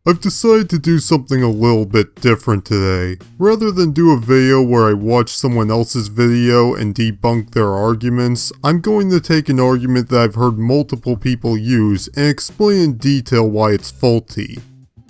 I've decided to do something a little bit different today. Rather than do a video where I watch someone else's video and debunk their arguments, I'm going to take an argument that I've heard multiple people use and explain in detail why it's faulty.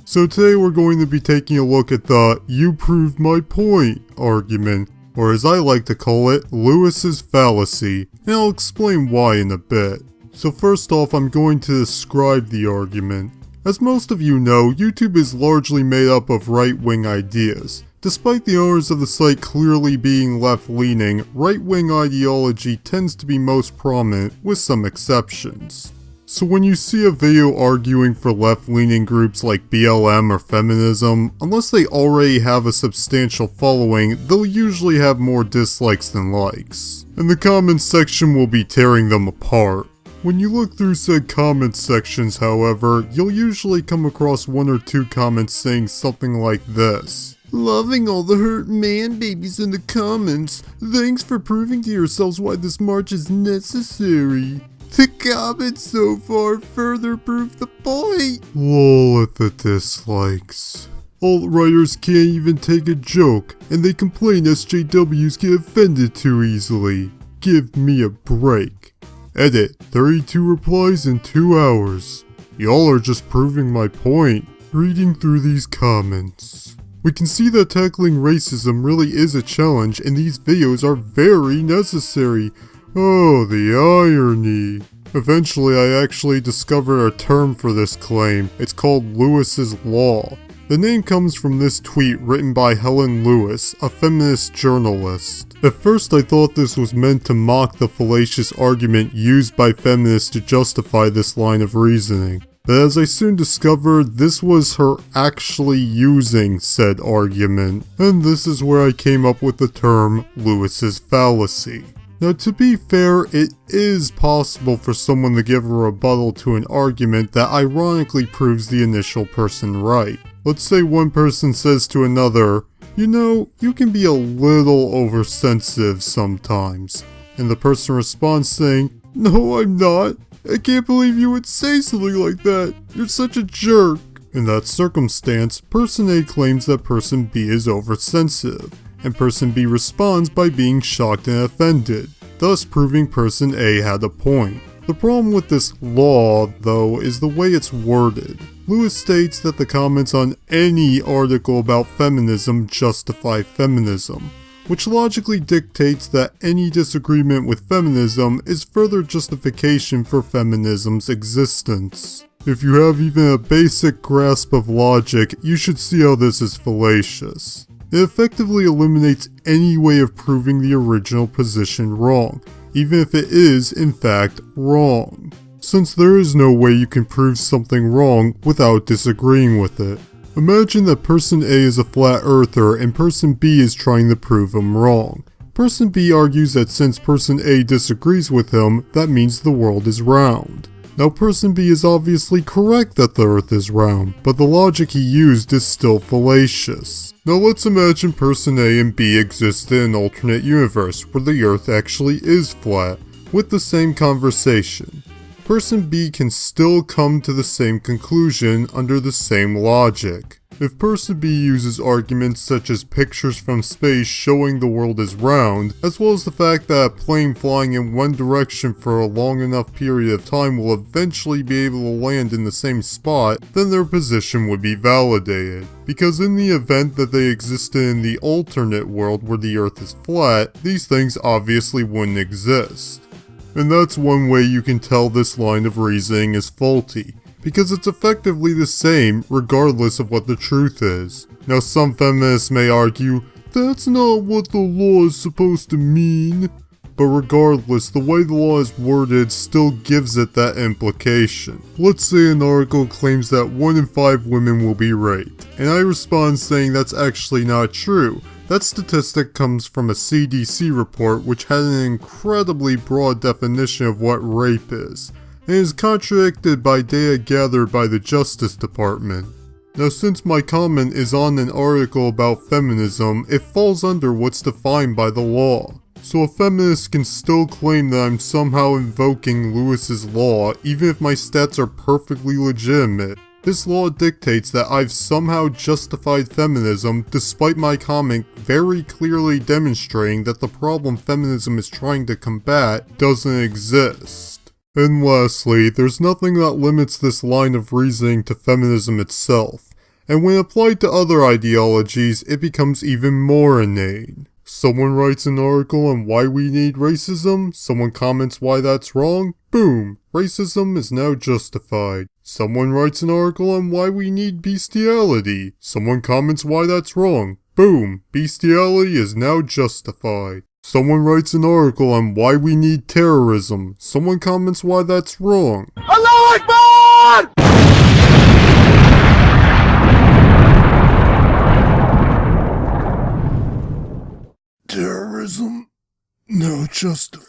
So today we're going to be taking a look at the "you proved my point" argument, or as I like to call it, Lewis's fallacy, and I'll explain why in a bit. So first off, I'm going to describe the argument. As most of you know, YouTube is largely made up of right-wing ideas. Despite the owners of the site clearly being left-leaning, right-wing ideology tends to be most prominent, with some exceptions. So when you see a video arguing for left-leaning groups like BLM or feminism, unless they already have a substantial following, they'll usually have more dislikes than likes. And the comments section will be tearing them apart. When you look through said comment sections, however, you'll usually come across one or two comments saying something like this. "Loving all the hurt man babies in the comments. Thanks for proving to yourselves why this march is necessary. The comments so far further prove the point." Lol at the dislikes. Alt-writers can't even take a joke, and they complain SJWs get offended too easily. Give me a break. Edit, 32 replies in 2 hours. Y'all are just proving my point. Reading through these comments, we can see that tackling racism really is a challenge and these videos are very necessary. Oh, the irony. Eventually I actually discovered a term for this claim. It's called Lewis's Law. The name comes from this tweet written by Helen Lewis, a feminist journalist. At first I thought this was meant to mock the fallacious argument used by feminists to justify this line of reasoning. But as I soon discovered, this was her actually using said argument. And this is where I came up with the term Lewis's fallacy. Now to be fair, it is possible for someone to give a rebuttal to an argument that ironically proves the initial person right. Let's say one person says to another, "You know, you can be a little oversensitive sometimes." And the person responds saying, "No, I'm not. I can't believe you would say something like that. You're such a jerk." In that circumstance, person A claims that person B is oversensitive, and person B responds by being shocked and offended, thus proving person A had a point. The problem with this law, though, is the way it's worded. Lewis states that the comments on any article about feminism justify feminism, which logically dictates that any disagreement with feminism is further justification for feminism's existence. If you have even a basic grasp of logic, you should see how this is fallacious. It effectively eliminates any way of proving the original position wrong, even if it is, in fact, wrong. Since there is no way you can prove something wrong without disagreeing with it. Imagine that person A is a flat earther and person B is trying to prove him wrong. Person B argues that since person A disagrees with him, that means the world is round. Now person B is obviously correct that the earth is round, but the logic he used is still fallacious. Now let's imagine person A and B exist in an alternate universe where the earth actually is flat, with the same conversation. Person B can still come to the same conclusion under the same logic. If person B uses arguments such as pictures from space showing the world is round, as well as the fact that a plane flying in one direction for a long enough period of time will eventually be able to land in the same spot, then their position would be validated. Because in the event that they existed in the alternate world where the earth is flat, these things obviously wouldn't exist. And that's one way you can tell this line of reasoning is faulty, because it's effectively the same regardless of what the truth is. Now some feminists may argue, that's not what the law is supposed to mean. But regardless, the way the law is worded still gives it that implication. Let's say an article claims that 1 in 5 women will be raped, and I respond saying that's actually not true. That statistic comes from a CDC report which had an incredibly broad definition of what rape is, and is contradicted by data gathered by the Justice Department. Now since my comment is on an article about feminism, it falls under what's defined by the law. So a feminist can still claim that I'm somehow invoking Lewis's law even if my stats are perfectly legitimate. This law dictates that I've somehow justified feminism despite my comment very clearly demonstrating that the problem feminism is trying to combat doesn't exist. And lastly, there's nothing that limits this line of reasoning to feminism itself, and when applied to other ideologies, it becomes even more inane. Someone writes an article on why we need racism, someone comments why that's wrong, boom, racism is now justified. Someone writes an article on why we need bestiality, someone comments why that's wrong, boom, bestiality is now justified. Someone writes an article on why we need terrorism, someone comments why that's wrong. Allahu Akbar! Terrorism? No, justified.